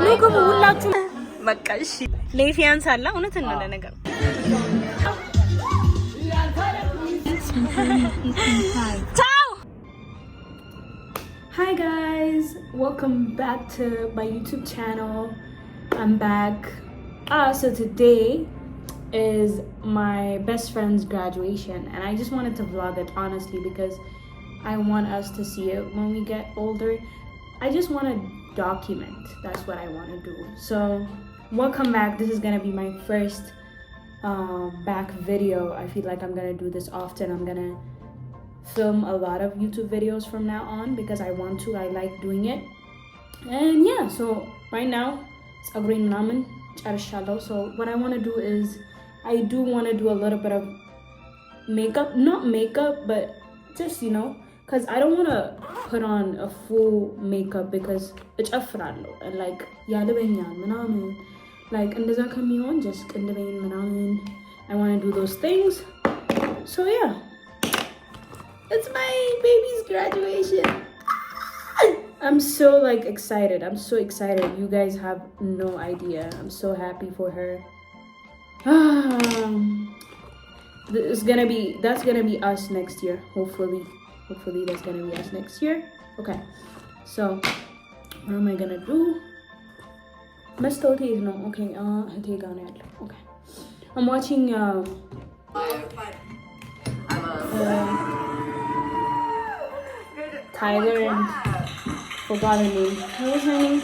ኑ ግቡ ሁላችሁ። በቃ እሺ ሌፊያንስ አለ እውነት ነው ለነገሩ Hi guys, welcome back to my YouTube channel. I'm back. So today is my best friend's graduation and I just wanted to vlog it honestly because I want us to see it when we get older. I just want to document. That's what I want to do. So welcome back. This is gonna be my first back video. I feel like I'm gonna do this often. I'm gonna film a lot of YouTube videos from now on because I want to. I like doing it. And yeah, so right now it's a green ramen charshallo. So what I want to do is I do want to do a little bit of makeup, not makeup, but just because I don't want to put on a full makeup because it's afralo and like yalibenya manamen like ndaza kamiyon just kandaben manamen. I want to do those things. So yeah, it's my baby's graduation. I'm so like excited. I'm so excited. You guys have no idea. I'm so happy for her. That's gonna be us next year. Hopefully that's gonna be us next year. Okay, so what am I gonna do? Mastoti is no okay. Okay, I'm watching Tyler and forgot her name. What was her name?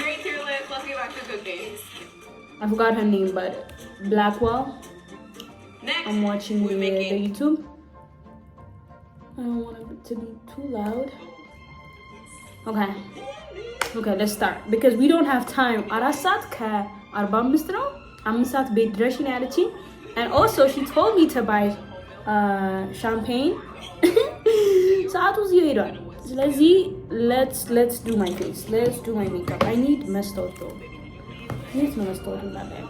I forgot her name, but Blackwell. Next, I'm watching the YouTube. I don't want it to be too loud. Okay, let's start because we don't have time. Arasat ka arbam mistro. Amsat bed dressing attitude, and also she told me to buy champagne. So I was here. Let's do my face. Let's do my makeup. I need mascara. Need no mascara in that bag.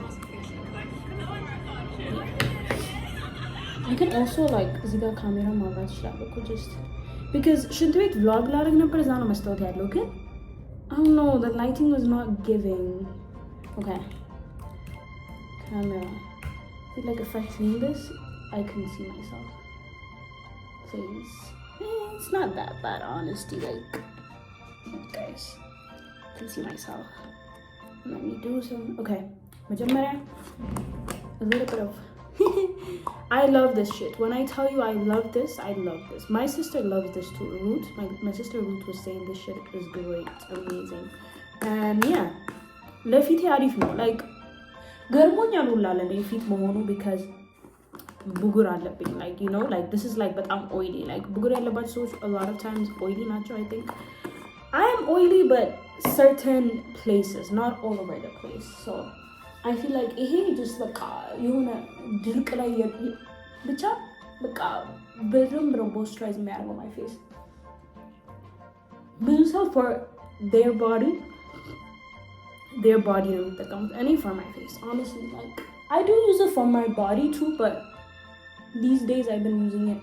I can also like ziga camera mava shla just because should we vlog larg na par zana mascara look it. I don't know, the lighting was not giving. Okay. Camera. I feel like if I clean this, I can see myself. Please. It's not that bad, honestly. Like, guys, I can see myself. Let me do some. Okay, a little bit of. I love this shit. When I tell you I love this, I love this. My sister loves this too. Ruth, my sister Ruth was saying this shit is great, amazing, and yeah, lefite arif no. Like, garmonya lulala lefit mohonu because. Bugur alabing, like like this is like, but I'm oily. Like bugur alabat so a lot of times oily nacho. I think I am oily, but certain places, not all over the place. So I feel like just like you wanna drink like bicha like bedroom moisturize me on my face. But yourself for their body that comes any for my face. Honestly, like I do use it for my body too, but these days I've been using it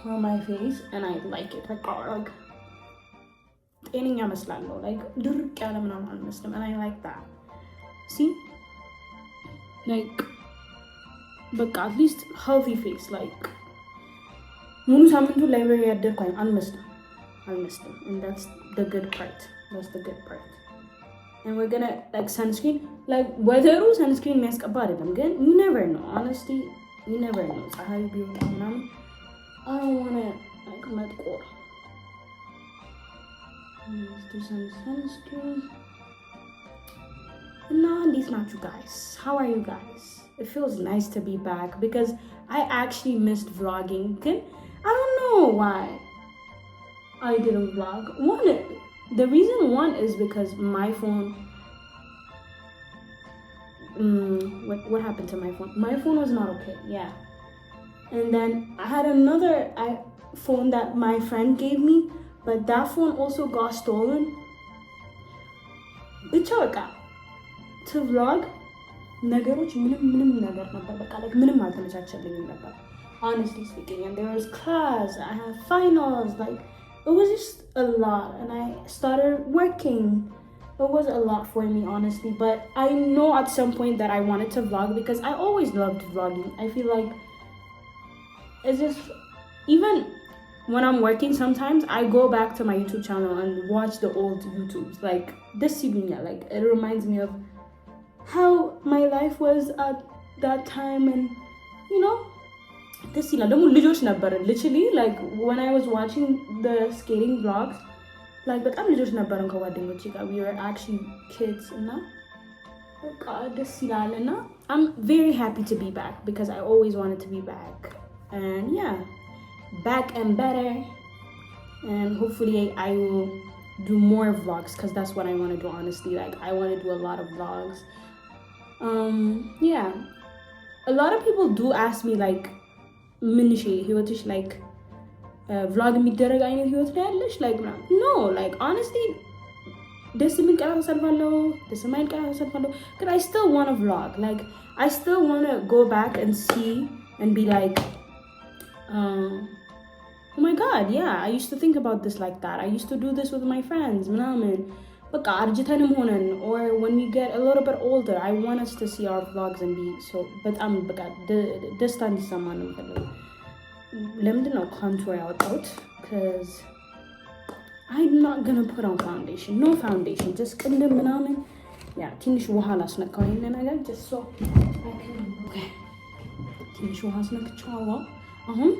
for my face and I like it. Like ጤነኛ መስላለሁ like ድርቅ ያለ ምናምን አልመስልም and I like that. See, like በቃ at least healthy face. like ሙሉ ሳምንቱ ላይብረሪ ያደርኩኝ አልመስልም and that's the good part. And we're gonna like sunscreen, like weather sunscreen የሚያስቀባ አይደለም ግን you never know, honestly. You never know. ፀሐይ ቢወጣ ምናምን I don't want to like መጥቆር. Let's do some sunscreen. Nah, these not you guys. How are you guys? It feels nice to be back because I actually missed vlogging. I don't know why I didn't vlog. The reason is because my phone. What happened to my phone? My phone was not okay. Yeah, and then I had another phone that my friend gave me, but that phone also got stolen. Bichaka to vlog ነገሮች ምንም ነገር ነበር በቃ like ምንም አልተመቻቸልኝም ነበር honestly speaking, and there was class, I had finals, like it was just a lot, and I started working it was a lot for me, honestly. But I know at some point that I wanted to vlog because I always loved vlogging. I feel like it's just, even when I'm working, sometimes I go back to my YouTube channel and watch the old YouTubes. Like this Sibunya, like it reminds me of how my life was at that time, and you know, this literally, like when I was watching the skating vlogs, like but I'm we were actually kids, and now I'm very happy to be back because I always wanted to be back. And yeah, back and better, and hopefully I will do more vlogs because that's what I want to do, honestly. Like I want to do a lot of vlogs. Yeah, a lot of people do ask me like like vlog የሚደረግ አይነት ህይወት ላይ ያለሽ like no, like honestly ደስ የሚል ቀን አሳልፋለሁ፣ ደስ የማይል ቀን አሳልፋለሁ፣ but I still want to vlog. Like I still want to go back and see and be like oh my god, yeah, I used to think about this like that. I used to do this with my friends ምናምን በቃ አርጅተንም ሆነን or when we get a little bit older, I want us to see our vlogs and be so በጣም በቃ ደስታ እንዲሰማን ነው የምፈልገው። ለምንድን ነው ኮንቱር ያወጣሁት? because I'm not gonna put on foundation, no foundation, just ቅንድብ ምናምን ያ ትንሽ ውሃ ላስነካው ይሄን ነገር just so okay ትንሽ ውሃ አስነክቼዋለሁ። አሁን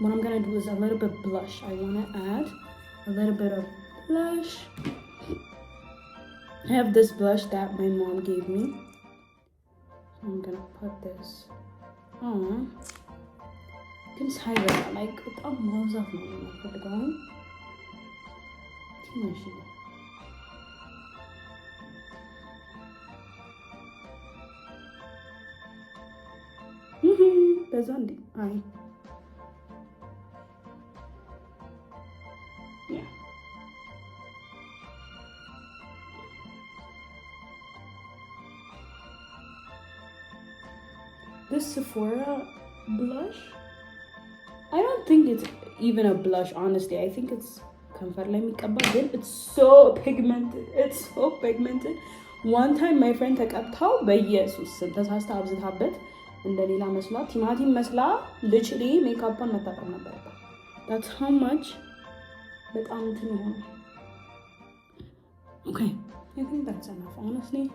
what I'm gonna do is a little bit blush. I want to add a little bit of blush. I have this blush that my mom gave me. I'm gonna put this on. Can hide it like በጣም ማውዛት ነው የምፈልገው። ትንሽ በዛ እንዴ አይ this Sephora blush, I don't think it's even a blush, honestly. I think it's ከንፈር ላይ የሚቀባ ግን it's so pigmented. It's so pigmented. One time my friend ተቀብታው በኢየሱስ ተሳስታ አብዝታበት እንደሌላ መስላ ቲማቲም መስላ literally ሜካፕን መታጠብ ነበረባት. That's how much በጣም እንትን ነው። Okay, I think that's enough, honestly.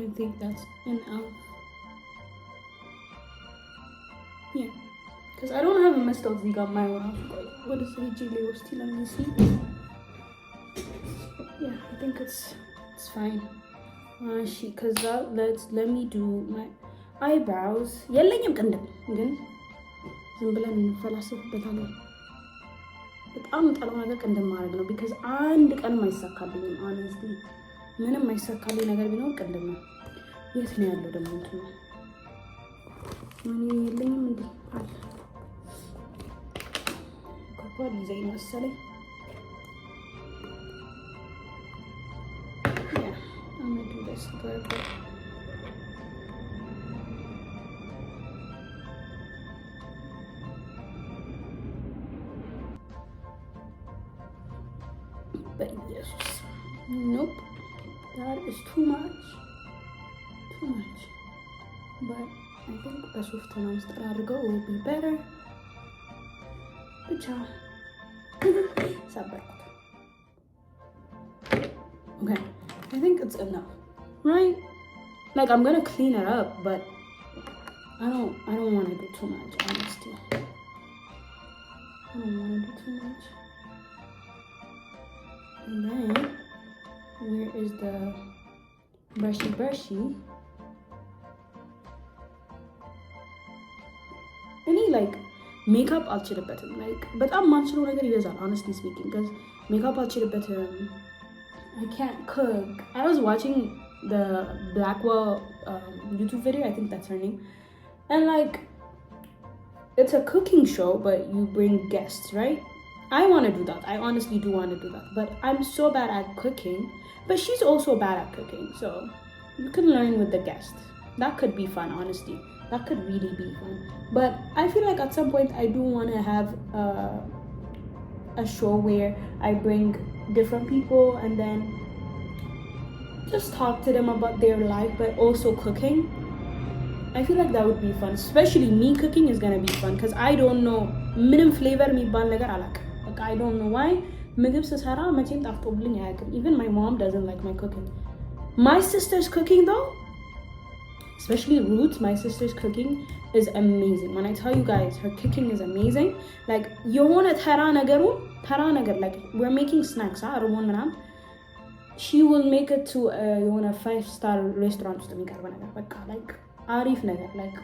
I think that's enough. Yeah, because I don't have a መስታወት እዚህ ጋር የማይሆን ወደ ስሪጂ ላይ ውስጥ ለምንሲ yeah, I think it's fine. She because let me do my eyebrows. የለኝም ቅንድብ ግን ዝም ብለን እንፈላሰፍበታለን። በጣም ጠላው ነገር ቅንድብ ማድረግ ነው because አንድ ቀን አይሳካልኝም። honestly ምንም አይሳካልኝ ነገር ቢኖር ቅንድብ ነው። የት ነው ያለው ደግሞ እንትን ነው ማን የለኝም እንዴ አለ ከባድ ዲዛይን መሰለኝ። I'm gonna do this very quick. But yes, nope, that is too much. But I think በሶፍትና ውስጥ አድርገው will be better. ብቻ ሰበርኩት። Okay, I think it's enough, right? Like I'm gonna clean it up, but I don't want to do too much, honestly. I don't want to do too much. And then where is the brushy? Any like makeup አልችልበትም like በጣም ማንችለው ነገር ይበዛል honestly speaking because makeup አልችልበትም. I can't cook. I was watching the Blackwell YouTube video, I think that's her name, and like it's a cooking show but you bring guests, right? I want to do that. I honestly do want to do that, but I'm so bad at cooking, but she's also bad at cooking, so you can learn with the guest. That could be fun, honestly. That could really be fun. But I feel like at some point I do want to have a show where I bring different people and then just talk to them about their life, but also cooking. I feel like that would be fun. Especially me cooking is gonna be fun because I don't know minimum flavor የሚባል ነገር አላውቅም. Like I don't know why. ምግብ ስሰራ መቼም ጣፍጦብልኝ አያውቅም. Even my mom doesn't like my cooking. My sister's cooking though, especially Ruth, my sister's cooking is amazing. When I tell you guys, her cooking is amazing. Like የሆነ ተራ ነገር like we're making snacks, አርቦን ምናምን she will make it to የሆነ 5-star restaurant ውስጥ የሚቀርብ ነገር በቃ like አሪፍ ነገር like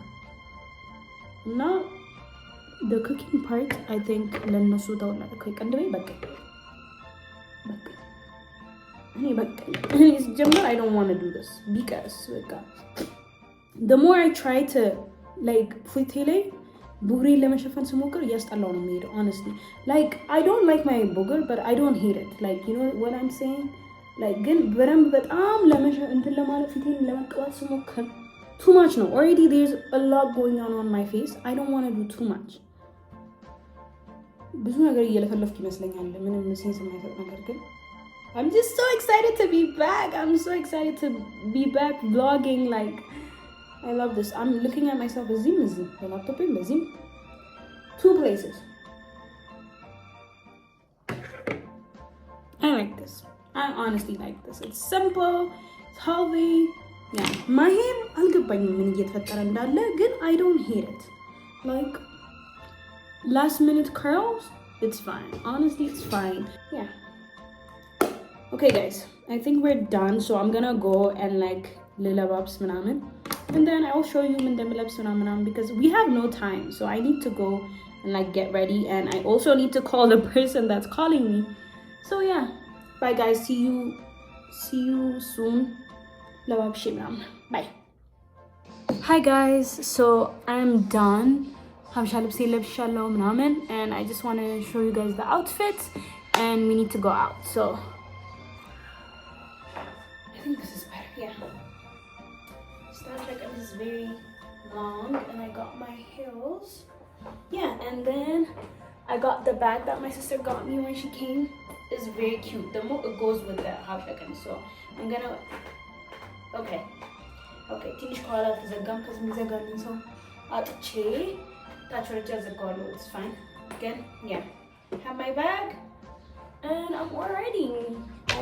now the cooking part I think ለነሱ ተውላለ ከቀንደበይ በቃ I don't want to do this because the more I try to like ፊቴ ላይ ቡግሬን ለመሸፈን ስሞክር እያስጠላው ነው የሚሄደው honestly. Like I don't like my booger but I don't hate it. Like you know what I'm saying? Like ግን በደንብ በጣም እንትን ለማለት ፊቴን ለመቀባት ስሞክር too much no. Already there's a lot going on my face. I don't want to do too much. ብዙ ነገር እየለፈለፍኩ ይመስለኛል ምንም ሴንስ የማይሰጥ ነገር ግን I'm just so excited to be back. I'm so excited to be back vlogging. Like I love this. I'm looking at myself as the laptop in two places. I like this. I honestly like this. It's simple, it's healthy. Yeah. My hair አልገባኝም ምን እየተፈጠረ እንዳለ ግን I don't hate it. Like last minute curls, it's fine. Honestly, it's fine. Yeah. Okay guys, I think we're done. So I'm gonna go and like lilababs manamen. And then I will show you mendemilabs manamen because we have no time. So I need to go and like get ready. And I also need to call the person that's calling me. So yeah. Bye guys. See you soon. Labab shimram. Bye. Hi guys. So I'm done. And I just want to show you guys the outfits. And we need to go out. So I think this is better, yeah. Star Trek is very long and I got my heels. Yeah, and then I got the bag that my sister got me when she came. It's very cute. The more it goes with the half second. So I'm gonna okay. Tinish call out the gum because I'm going so it's fine. Again, yeah. Have my bag and I'm all ready.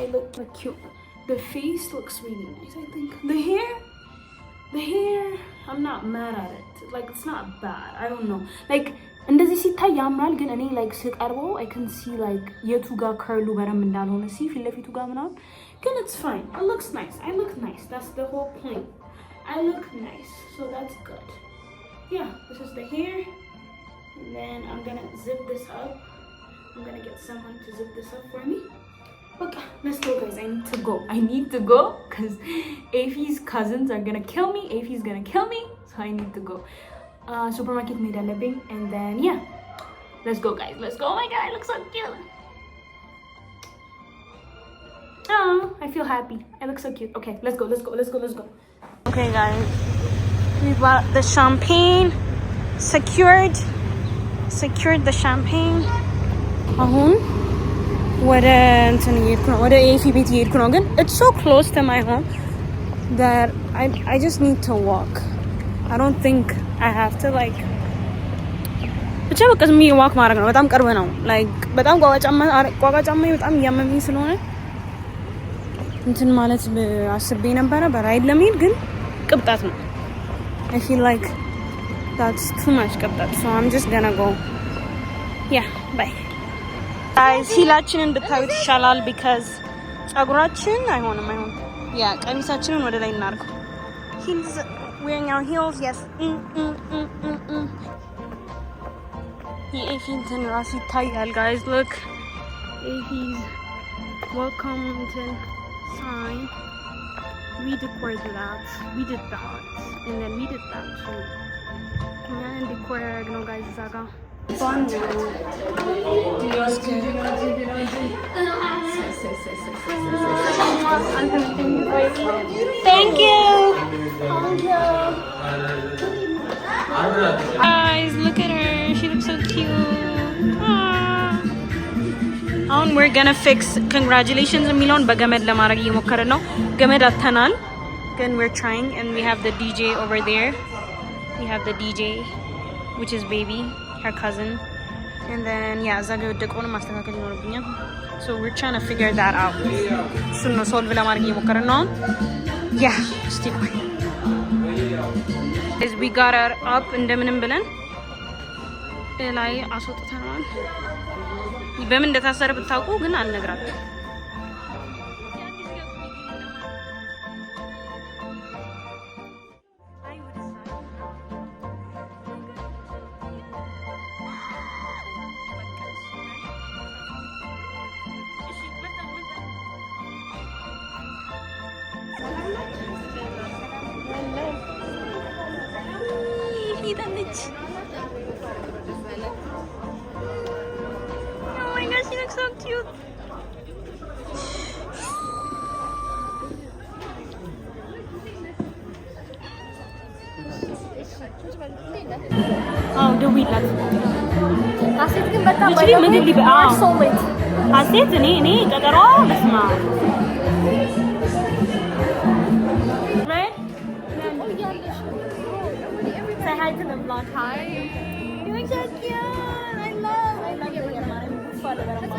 I look like cute. The face looks really nice, I think. The hair, I'm not mad at it. Like, it's not bad. I don't know. Like, እንደዚህ ሲታይ ያምራል ግን እኔ like ስቀርበው I can see like የቱ ጋር ከርሉ በረም እንዳልሆነ ሲ ፊት ለፊቱ ጋር ምናምን ግን it's fine. It looks nice. I look nice. That's the whole point. I look nice. So that's good. Yeah, this is the hair. And then I'm gonna zip this up. I'm gonna get someone to zip this up for me. Okay, let's go guys. I need to go because Afy's cousins are gonna kill me. Afy's gonna kill me, so I need to go. Supermarket made a living and then yeah. Let's go guys. Let's go. Oh my god, I look so cute. Oh, I feel happy. I look so cute. Okay, let's go. Okay guys. We bought the champagne. Secured the champagne. What AFI ቤት እየሄድኩ ነው ግን it's so close to my home that I just need to walk. I don't think I have to like ብቻ በቃ ዝም ብዬ ዋክ ማድረግ ነው። በጣም ቅርብ ነው። like በጣም ቋቋጫማ በጣም እያመመኝ ስለሆነ እንትን ማለት አስቤ ነበረ በራይድ ለመሄድ ግን ቅብጣት ነው። I feel like that's too much ቅብጣት. So I'm just gonna go. Yeah, bye. guys ሂላችንን ብታዩት ይሻላል because ጸጉራችን አይሆንም ያ ቀሚሳችንን ወደ ላይ እናርገው. Heels, wearing our heels, yes. የኤፊንትን ራስ ይታያል guys, look. Efi's welcome to sign. We decorated that. We did that. And then we did that too. And decor no guys saga. Fun. Thank you. Guys, look at her. She looks so cute. Aww. አሁን we're gonna fix congratulations የሚለውን በገመድ ለማድረግ እየሞከርን ነው። ገመድ አተናል ግን we're trying and we have the DJ over there. We have the DJ which is baby, her cousin. And then yeah, እዛ ጋር የወደቀውን ማስተካከል ይኖርብኛል. So we're trying to figure that out. እሱን ነው ሶልቭ ለማድረግ እየሞከርን ነው። Yeah, stick with me. As we got her up እንደምንም ብለን ላይ አስወጥተናል። በምን እንደታሰረ ብታውቁ ግን አልነግራችሁም። Oh my gosh, she looks so cute. Oh, the wheat like. Asit kan betul. Jadi mungkin di so wait. Asit ini kagak besma. Right? Say hi to the vlog. Hi. You look so cute. I love your kemarin follow bareng.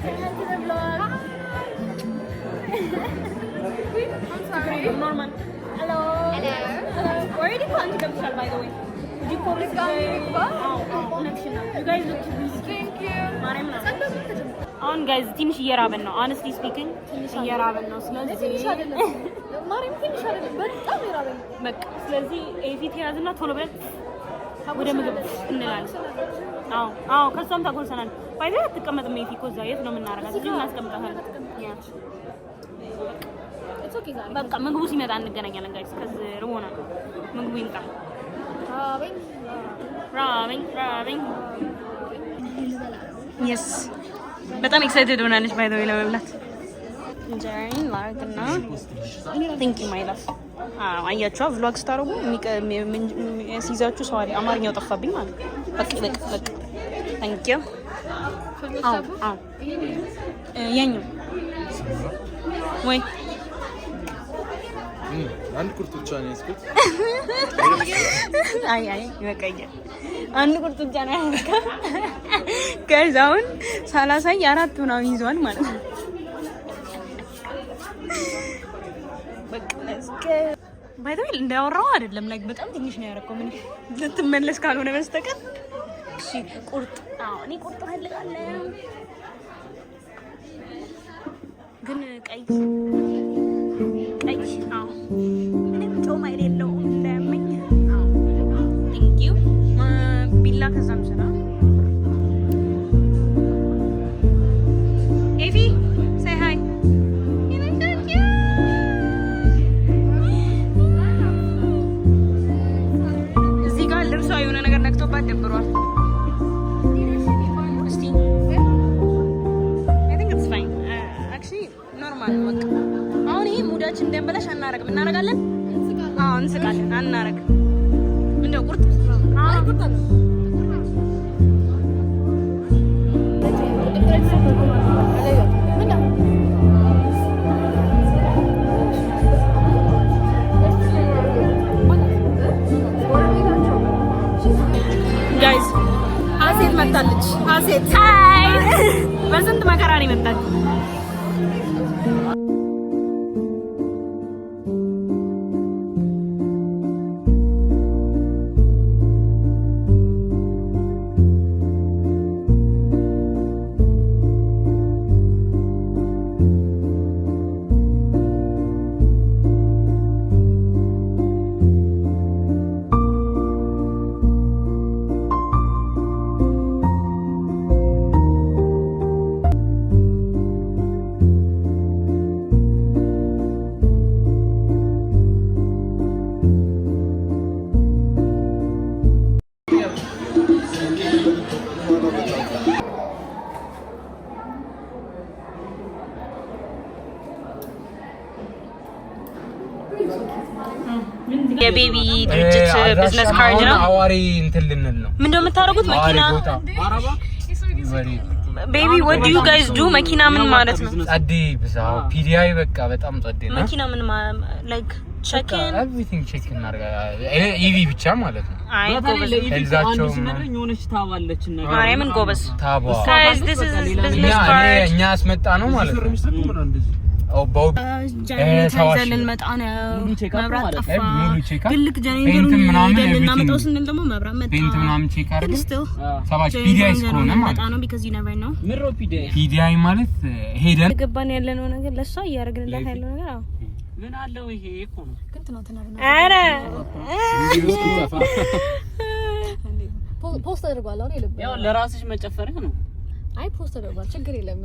Say hi to the vlog. I'm sorry. Norman. Hello. Hello. Where are the condoms, by the way? Did you call this guy? You guys look busy. Thank you. On guys, ትንሽ እየራበን ነው. Honestly speaking, ትንሽ እየራበን ነው. ስለዚህ ማርያም ትንሽ አይደለም በጣም ይራበን። በቃ ስለዚህ ኤፊት ያዝና ቶሎ ብለን ወደ ምግብ እንላለን። አዎ ከሷም ታጎርሰናል። ባይዘ አትቀመጥም ኤፊ እኮ እዛ የት ነው የምናረጋት? እዚህ እናስቀምጣታለን። በቃ ምግቡ ሲመጣ እንገናኛለን ጋይስ። ከዚህ ርቦናል። ምግቡ ይምጣ። ራበኝ yes በጣም ኤክሳይትድ ሆናለች ባይ ዘ ወይ ለመብላት እንጀራን ላርግና ቲንክ ዩ ማይ ላቭ አያችሁ ቭሎግ ስታረጉ ሲይዛችሁ ሰው አለ አማርኛው ጠፋብኝ ማለት በቃ ቲንክ ዩ አዎ ያኙ ወይ አንድ ቁርጥ ብቻ ነው ያስኩት አይ በቃ አንድ ቁርጥ ብቻ ነው ያስኩት ጋይስ አሁን 34 ምናምን ይዟል ማለት ነው በቃ ለስከ ባይ ዘ ወይ እንዳወራው አይደለም ላይክ በጣም ትንሽ ነው ያደረገው ምን ልትመለስ ካልሆነ በስተቀር እሺ ቁርጥ እኔ ቁርጥ ፈልጋለሁ ግን ቀይ ምንም ጮማ የሌለው እንዳያመኝ ቴንክ ዩ ቢላ ከዛም ስራ ኤፊ say hi እዚህ ጋር ልብሷ የሆነ ነገር ነክቶባት ደብሯል እስቲ I think it's fine actually normal በቃ አሁን ይሄ ሙዳችን እንደምበላሽ አናረግም እናረጋለን እንስቃለን አናረግ እንደው ቁርጥ ጋይስ አሴት መጣለች አሴት ሃይ በስንት መከራ ነው የመጣችው የቤቢ ድርጅት ቢዝነስ ካርድ ነው። አዋሪ እንትን ልንል ነው። ምን እንደምታደርጉት መኪና ቤቢ what do you guys do መኪና ምን ማለት ነው? ጸዴ ብዛው ፒዲአይ በቃ በጣም ጸዴ ነው። መኪና ምን like check in everything check in አርጋ ኢቪ ብቻ ማለት ነው። አይ ጎበዝ እዛቸው የሆነች ታባለች እና ማርያምን ጎበዝ ታባ guys this is business card እኛ አስመጣ ነው ማለት ነው። ጀነሬተርን መጣ ነው መብራት ጠፋ ግልክ ጀነሬተሩን ምናምን እናመጣው ስንል ደግሞ መብራት መጣ ፔንት ምናምን ቼክ አድርገን ሰባች ፒዲአይ ስኮነ ማለት ነው because you never know ምሮ ፒዲአይ ማለት ሄደን ገባን ያለነው ነገር ለሷ እያደረግንላት ያለው ነገር አዎ ምን አለው ይሄ እኮ ነው ግን ተናተናና አረ ፖስት አድርጓል አሁን ይልብ ያው ለራስሽ መጨፈሪያ ነው አይ ፖስት አድርጓል ችግር የለም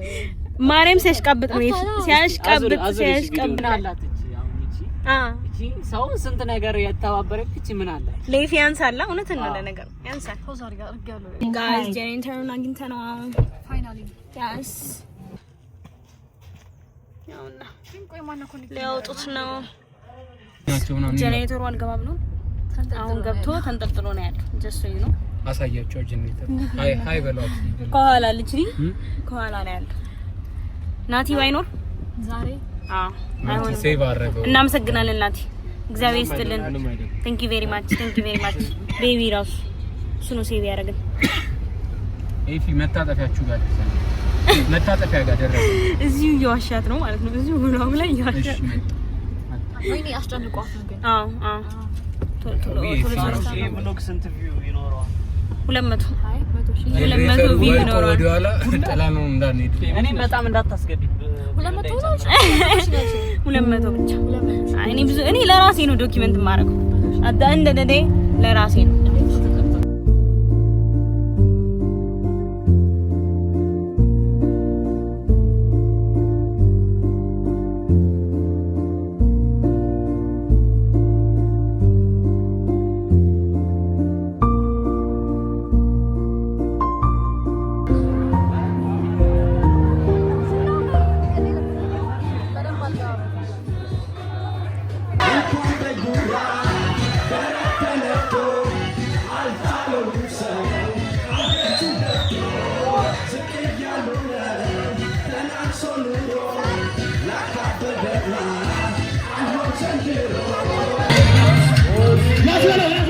ማርያም ሲያሽቃብጥ ነው ሲያሽቃብጥ አላት እቺ ሰው ስንት ነገር ያተባበረች እቺ ምን አለ ሌፊ ያንሳላ እውነት ነው ለነገር ያንሳል ፖስት አድርጋለሁ ጋይስ ጀነሬተሩን አግኝተነዋል ፋይናሊ ያስ ያውና ቆይ ማን ነው ኮኔክት ሊያወጡት ነው ጀነሬተሩ አልገባም ነው አሁን ገብቶ ተንጠልጥሎ ነው ያለው ጀስት ዩ ነው አሳያቸው ጀነሬተር ሃይ በሏት ከኋላ ልጅ ከኋላ ነው ያለው ናቲ ባይኖር ዛሬ አይሆን ሴቭ አረገው እናመሰግናለን ናቲ እግዚአብሔር ይስጥልን thank you very much ቤቢ ራሱ እሱ ነው ሴቭ ያደረገን ኤፊ መታጠፊያችሁ ጋር መታጠፊያ ጋር ደረሰ እዚሁ እየዋሻት ነው ማለት ነው እዚሁ ብሎግ ላይ እየዋሻት ወይኔ አስጨንቋት ነው ግን ቶሎ ብሎግ ስንት ቪው ይኖረዋል 200 ቪው ይኖረዋል ወዲያላ ጠላ ነው እንዳንሄድ እኔ በጣም እንዳታስገድኝ 200 ብቻ እኔ ለራሴ ነው ዶክመንት ማረከው እንደ ለራሴ ነው Let's go.